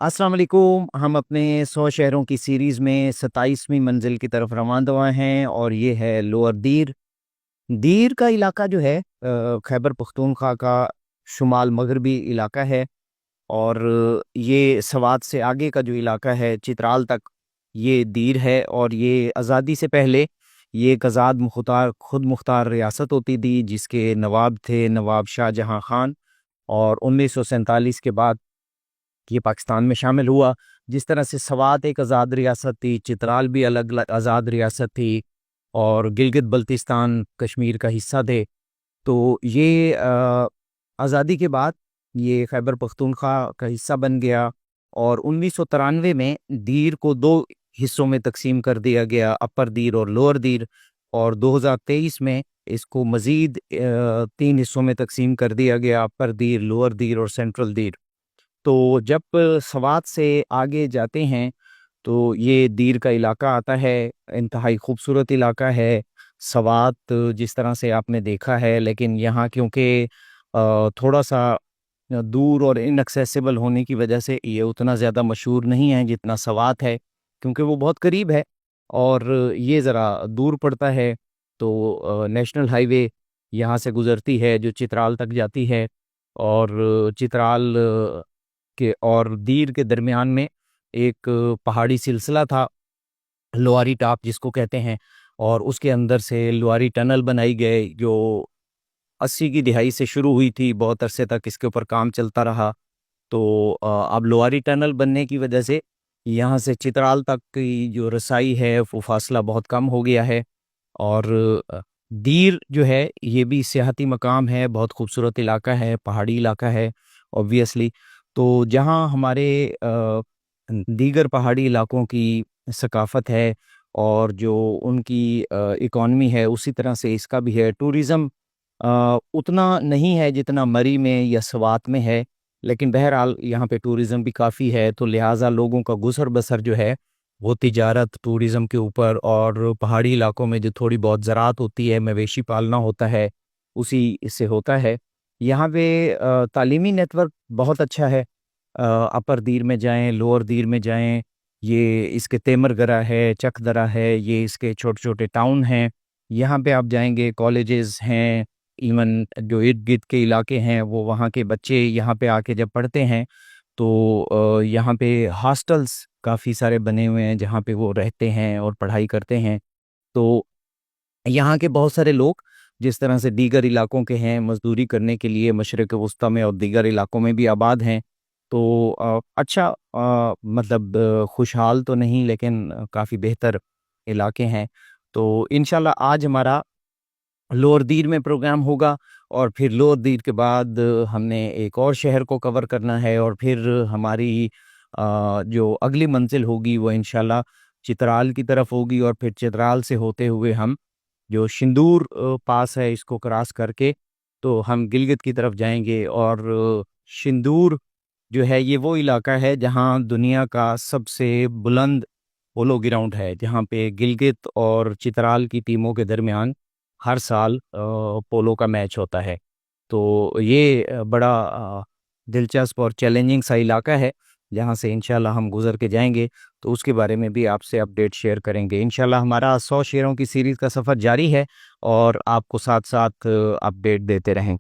अस्सलाम वालेकुम। हम अपने 100 शहरों की सीरीज़ में 27वीं मंजिल की तरफ रवाना हैं और ये है लोअर दीर। दीर का इलाका जो है खैबर पख्तूनख्वा का शुमाल मगरबी इलाका है। और ये सवात से आगे का जो इलाका है चित्राल तक, ये दीर है। और ये आज़ादी से पहले ये एक आज़ाद मुख्तार खुद मुख्तार रियासत होती थी, जिसके नवाब थे नवाब शाहजहाँ खान। और 1947 के बाद ये पाकिस्तान में शामिल हुआ। जिस तरह से सवात एक आज़ाद रियासत थी, चित्राल भी अलग आज़ाद रियासत थी, और गिलगित बल्तिस्तान कश्मीर का हिस्सा थे। तो ये आज़ादी के बाद ये खैबर पख्तूनख्वा का हिस्सा बन गया। और 1993 में दीर को दो हिस्सों में तकसीम कर दिया गया, अपर दीर और लोअर दीर। और 2023 में इसको मज़ीद तीन हिस्सों में तकसीम कर दिया गया, अपर दीर, लोअर दीर और सेंट्रल दीर। तो जब सवात से आगे जाते हैं तो ये दीर का इलाका आता है। इंतहाई खूबसूरत इलाका है सवात, जिस तरह से आपने देखा है। लेकिन यहाँ क्योंकि थोड़ा सा दूर और इनएक्सेसिबल होने की वजह से ये उतना ज़्यादा मशहूर नहीं है जितना सवात है, क्योंकि वो बहुत करीब है और ये ज़रा दूर पड़ता है। तो नेशनल हाईवे यहाँ से गुज़रती है जो चित्राल तक जाती है। और चित्राल के और दीर के दरमियान में एक पहाड़ी सिलसिला था, लोअरी टॉप जिसको कहते हैं। और उसके अंदर से लोअरी टनल बनाई गई जो 80 की दिहाई से शुरू हुई थी, बहुत अरसे तक इसके ऊपर काम चलता रहा। तो अब लोअरी टनल बनने की वजह से यहाँ से चित्राल तक की जो रसाई है वो फासला बहुत कम हो गया है। और दीर जो है ये भी सियाहती मकाम है, बहुत खूबसूरत इलाका है, पहाड़ी इलाका है ऑब्वियसली। तो जहाँ हमारे दीगर पहाड़ी इलाकों की सकाफ़त है और जो उनकी इकॉनमी है, उसी तरह से इसका भी है। टूरिज़्म उतना नहीं है जितना मरी में या स्वात में है, लेकिन बहरहाल यहाँ पे टूरिज़्म भी काफ़ी है। तो लिहाजा लोगों का गुज़र बसर जो है वो तिजारत, टूरिज़्म के ऊपर, और पहाड़ी इलाकों में जो थोड़ी बहुत ज़राअत होती है, मवेशी पालना होता है, उसी से होता है। यहाँ पे तालीमी नेटवर्क बहुत अच्छा है। अपर दीर में जाएँ, लोअर दीर में जाएँ, ये इसके तेमरगरा है, चकदरा है, ये इसके छोटे-छोटे टाउन हैं। यहाँ पे आप जाएँगे, कॉलेजेस हैं, इवन जो इर्द-गिर्द के इलाके हैं, वो वहाँ के बच्चे यहाँ पे आके जब पढ़ते हैं, तो यहाँ पे हॉस्टल्स काफ़ी सारे बने हुए हैं, जहाँ पे वो रहते हैं और पढ़ाई करते हैं। तो यहाँ के बहुत सारे लोग जिस तरह से दीगर इलाकों के हैं, मज़दूरी करने के लिए मशरिक़ वस्ता में और दीगर इलाकों में भी आबाद हैं। तो अच्छा, मतलब खुशहाल तो नहीं, लेकिन काफ़ी बेहतर इलाके हैं। तो इंशाल्लाह आज हमारा लोअर दीर में प्रोग्राम होगा, और फिर लोअर दीर के बाद हमने एक और शहर को कवर करना है। और फिर हमारी जो अगली मंजिल होगी वो इंशाल्लाह चित्राल की तरफ होगी। और फिर चित्राल से होते हुए हम जो शिंदूर पास है, इसको क्रॉस करके तो हम गिलगित की तरफ जाएंगे। और शिंदूर जो है ये वो इलाका है जहाँ दुनिया का सबसे बुलंद पोलो ग्राउंड है, जहाँ पे गिलगित और चित्राल की टीमों के दरमियान हर साल पोलो का मैच होता है। तो ये बड़ा दिलचस्प और चैलेंजिंग सा इलाका है, जहाँ से इंशाल्लाह हम गुज़र के जाएंगे। तो उसके बारे में भी आपसे अपडेट शेयर करेंगे। इंशाल्लाह हमारा 100 शेयरों की सीरीज़ का सफ़र जारी है और आपको साथ साथ अपडेट देते रहें।